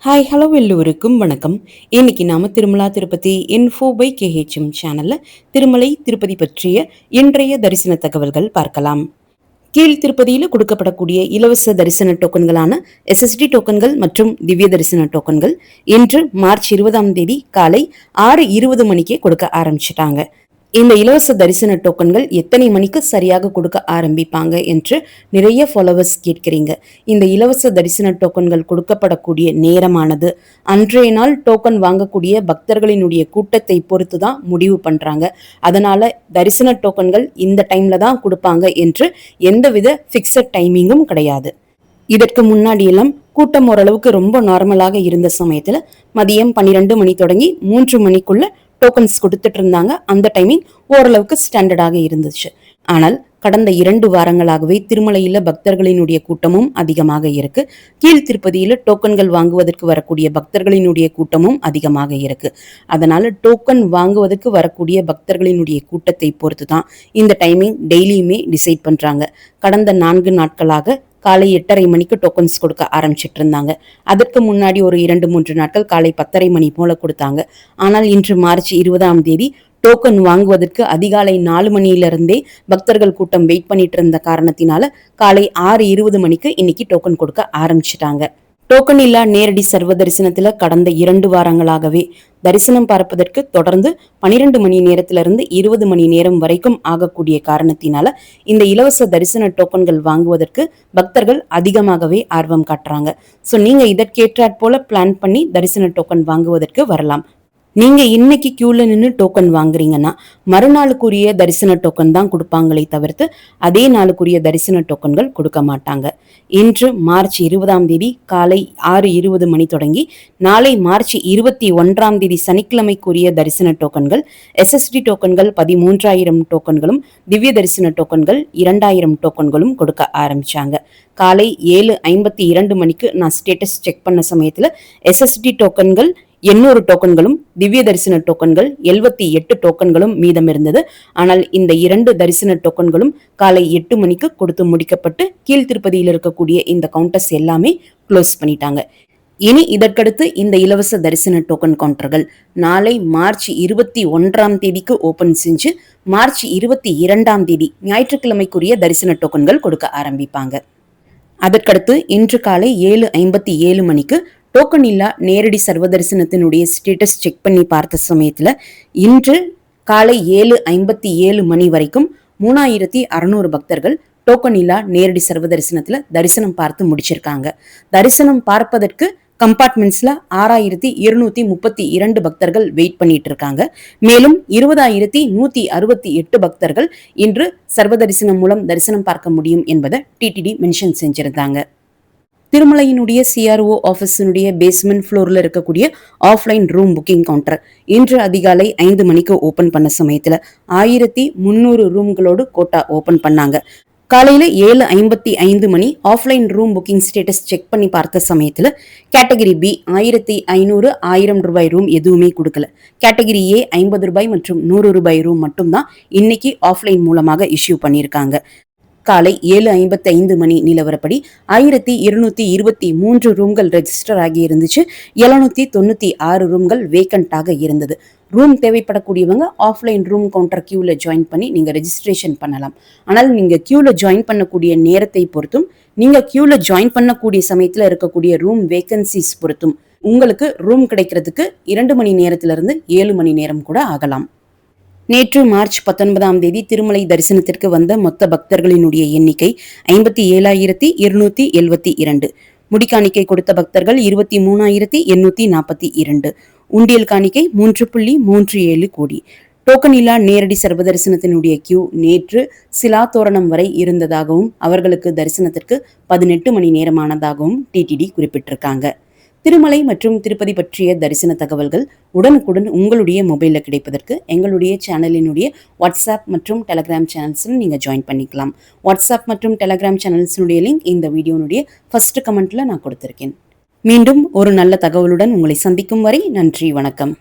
Hi hello எல்லோருக்கும் வணக்கம். இன்னைக்கு நாம திருமலா திருப்பதி இன்ஃபோ பை கேஹெச்எம் சேனல்ல திருமலை திருப்பதி பற்றிய இன்றைய தரிசன தகவல்கள் பார்க்கலாம். கீழ் திருப்பதியில கொடுக்கப்படக்கூடிய இலவச தரிசன டோக்கன்களான எஸ்எஸ்டி டோக்கன்கள் மற்றும் திவ்ய தரிசன டோக்கன்கள் இன்று மார்ச் 20ஆம் தேதி காலை 6:20 மணிக்கே கொடுக்க ஆரம்பிச்சிட்டாங்க. இந்த இலவச தரிசன டோக்கன்கள் எத்தனை மணிக்கு சரியாக கொடுக்க ஆரம்பிப்பாங்க என்று நிறைய ஃபாலோவர்ஸ் கேட்கிறீங்க. இந்த இலவச தரிசன டோக்கன்கள் கொடுக்கப்படக்கூடிய நேரமானது அன்றைய நாள் டோக்கன் வாங்கக்கூடிய பக்தர்களினுடைய கூட்டத்தை பொறுத்து தான் முடிவு பண்றாங்க. அதனால தரிசன டோக்கன்கள் இந்த டைம்ல தான் கொடுப்பாங்க என்று எந்தவித பிக்சட் டைமிங்கும் கிடையாது. இதற்கு முன்னாடியெல்லாம் கூட்டம் ஓரளவுக்கு ரொம்ப நார்மலாக இருந்த சமயத்துல மதியம் 12 மணி தொடங்கி 3 மணிக்குள்ள டோக்கன்ஸ் கொடுத்துட்டு இருந்தாங்க. அந்த டைமிங் ஓரளவுக்கு ஸ்டாண்டர்டாக இருந்துச்சு. ஆனால் கடந்த 2 வாரங்களாகவே திருமலையில பக்தர்களினுடைய கூட்டமும் அதிகமாக இருக்கு. கீழ் திருப்பதியில டோக்கன்கள் வாங்குவதற்கு வரக்கூடிய பக்தர்களினுடைய கூட்டமும் அதிகமாக இருக்கு. அதனால டோக்கன் வாங்குவதற்கு வரக்கூடிய பக்தர்களினுடைய கூட்டத்தை பொறுத்து தான் இந்த டைமிங் டெய்லியுமே டிசைட் பண்றாங்க. கடந்த 4 நாட்களாக காலை 8:30 மணிக்கு டோக்கன்ஸ் கொடுக்க ஆரம்பிச்சிட்டு இருந்தாங்க. அதற்கு முன்னாடி ஒரு 2-3 நாட்கள் காலை 10:30 மணி போல கொடுத்தாங்க. ஆனால் இன்று மார்ச் 20ஆம் தேதி டோக்கன் வாங்குவதற்கு அதிகாலை 4 மணியிலிருந்தே பக்தர்கள் கூட்டம் வெயிட் பண்ணிட்டு இருந்த காரணத்தினால காலை 6:20 மணிக்கு இன்னைக்கு டோக்கன் கொடுக்க ஆரம்பிச்சிட்டாங்க. டோக்கன் இல்லா நேரடி சர்வ தரிசனத்துல கடந்த 2 வாரங்களாகவே தரிசனம் பார்ப்பதற்கு தொடர்ந்து 12 மணி நேரத்திலிருந்து 20 மணி நேரம் வரைக்கும் ஆகக்கூடிய காரணத்தினால இந்த இலவச தரிசன டோக்கன்கள் வாங்குவதற்கு பக்தர்கள் அதிகமாகவே ஆர்வம் காட்டுறாங்க. ஸோ நீங்க இதற்கேற்றாற் போல பிளான் பண்ணி தரிசன டோக்கன் வாங்குவதற்கு வரலாம். நீங்க இன்னைக்கு கியூல நின்று டோக்கன் வாங்குறீங்கன்னா மறுநாளுக்குரிய தரிசன டோக்கன் தான் கொடுப்பாங்களே தவிர்த்து அதே நாளுக்குரிய தரிசன டோக்கன்கள் கொடுக்க மாட்டாங்க. இன்று மார்ச் 20ஆம் தேதி காலை 6:20 மணி தொடங்கி நாளை மார்ச் 21ஆம் தேதி சனிக்கிழமைக்குரிய தரிசன டோக்கன்கள் எஸ்எஸ்டி டோக்கன்கள் 13,000 டோக்கன்களும் திவ்ய தரிசன டோக்கன்கள் 2,000 டோக்கன்களும் கொடுக்க ஆரம்பிச்சாங்க. காலை 7:52 மணிக்கு நான் ஸ்டேட்டஸ் செக் பண்ண சமயத்துல எஸ்எஸ்டி டோக்கன்கள் 800 டோக்கன்களும் திவ்ய தரிசன டோக்கன்கள் 78 டோக்கன்களும் மீதம் இருந்தது. ஆனால் இந்த 2 தரிசன டோக்கன்களும் காலை 8 மணிக்கு கொடுத்து முடிக்கப்பட்டு கீழ் திருப்பதியில் இருக்கக்கூடிய இந்த கவுண்டர்ஸ் எல்லாமே க்ளோஸ் பண்ணிட்டாங்க. இனி இதற்கடுத்து இந்த இலவச தரிசன டோக்கன் கவுண்டர்கள் நாளை மார்ச் 21ஆம் தேதிக்கு ஓபன் செஞ்சு மார்ச் 22ஆம் தேதி ஞாயிற்றுக்கிழமைக்குரிய தரிசன டோக்கன்கள் கொடுக்க ஆரம்பிப்பாங்க. அதற்கடுத்து இன்று காலை 7:57 மணிக்கு டோக்கன் இல்லா நேரடி சர்வ தரிசனத்தினுடைய ஸ்டேட்டஸ் செக் பண்ணி பார்த்த சமயத்துல இன்று காலை 7:57 மணி வரைக்கும் 3,600 பக்தர்கள் டோக்கன் இல்லா நேரடி சர்வ தரிசனத்துல தரிசனம் பார்த்து முடிச்சிருக்காங்க. தரிசனம் பார்ப்பதற்கு கம்பார்ட்மெண்ட்ஸ்ல 6,232 பக்தர்கள் வெயிட் பண்ணிட்டு இருக்காங்க. மேலும் 20,168 பக்தர்கள் இன்று சர்வ தரிசனம் மூலம் தரிசனம் பார்க்க முடியும் என்பதை டிடிடி மென்ஷன் செஞ்சிருந்தாங்க. திருமலையினுடைய சிஆர்ஓ ஆஃபீஸினுடைய பேஸ்மெண்ட் ஃப்ளோர்ல இருக்கக்கூடிய ஆஃப்லைன் ரூம் புக்கிங் கவுண்டர் இன்று அதிகாலை 5 மணிக்கு ஓபன் பண்ண சமயத்துல 1,300 ரூம்களோடு கோட்டா ஓபன் பண்ணாங்க. காலையில 7:55 மணி offline room booking status check பண்ணி பார்த்த சமயத்துல கேட்டகரி பி 1,500 1000 ரூம் எதுவுமே கொடுக்கல. கேட்டகரி ஏ 50 ரூபாய் மற்றும் 100 ரூபாய் ரூம் மட்டும்தான் இன்னைக்கு ஆஃப்லைன் மூலமாக இஷ்யூ பண்ணியிருக்காங்க. காலை 7:55 மணி நிலவரப்படி 1,223 ரூம்கள் ரெஜிஸ்டர் ஆகி இருந்துச்சு. 796 ரூம்கள் வேக்கண்டாக இருந்தது. ரூம் தேவைப்படக்கூடியவங்க ஆஃப்லைன் ரூம் கவுண்டர் கியூல ஜாயின் பண்ணி நீங்க ரெஜிஸ்ட்ரேஷன் பண்ணலாம். ஆனால் நீங்க கியூல ஜாயின் பண்ணக்கூடிய நேரத்தை பொறுத்தும் நீங்க கியூல ஜாயின் பண்ணக்கூடிய சமயத்துல இருக்கக்கூடிய ரூம் வேகன்சிஸ் பொறுத்தும் உங்களுக்கு ரூம் கிடைக்கிறதுக்கு 2 மணி நேரத்திலிருந்து 7 மணி நேரம் கூட ஆகலாம். நேற்று மார்ச் 19ஆம் தேதி திருமலை தரிசனத்திற்கு வந்த மொத்த பக்தர்களினுடைய எண்ணிக்கை 57,272. முடிக்காணிக்கை கொடுத்த பக்தர்கள் 23,842. உண்டியல் காணிக்கை 3.37 கோடி. டோக்கன் இல்லா நேரடி சர்வ தரிசனத்தினுடைய கியூ நேற்று சிலா தோரணம் வரை இருந்ததாகவும் அவர்களுக்கு தரிசனத்திற்கு 18 மணி நேரமானதாகவும் டிடிடி குறிப்பிட்டிருக்காங்க. திருமலை மற்றும் திருப்பதி பற்றிய தரிசன தகவல்கள் உடனுக்குடன் உங்களுடைய மொபைலில் கிடைப்பதற்கு எங்களுடைய சேனலினுடைய வாட்ஸ்அப் மற்றும் டெலகிராம் சேனல்ஸில் நீங்கள் ஜாயின் பண்ணிக்கலாம். வாட்ஸ்அப் மற்றும் டெலகிராம் சேனல்ஸினுடைய லிங்க் இந்த வீடியோனுடைய ஃபர்ஸ்ட் கமெண்ட்ல நான் கொடுத்திருக்கேன். மீண்டும் ஒரு நல்ல தகவலுடன் உங்களை சந்திக்கும் வரை நன்றி, வணக்கம்.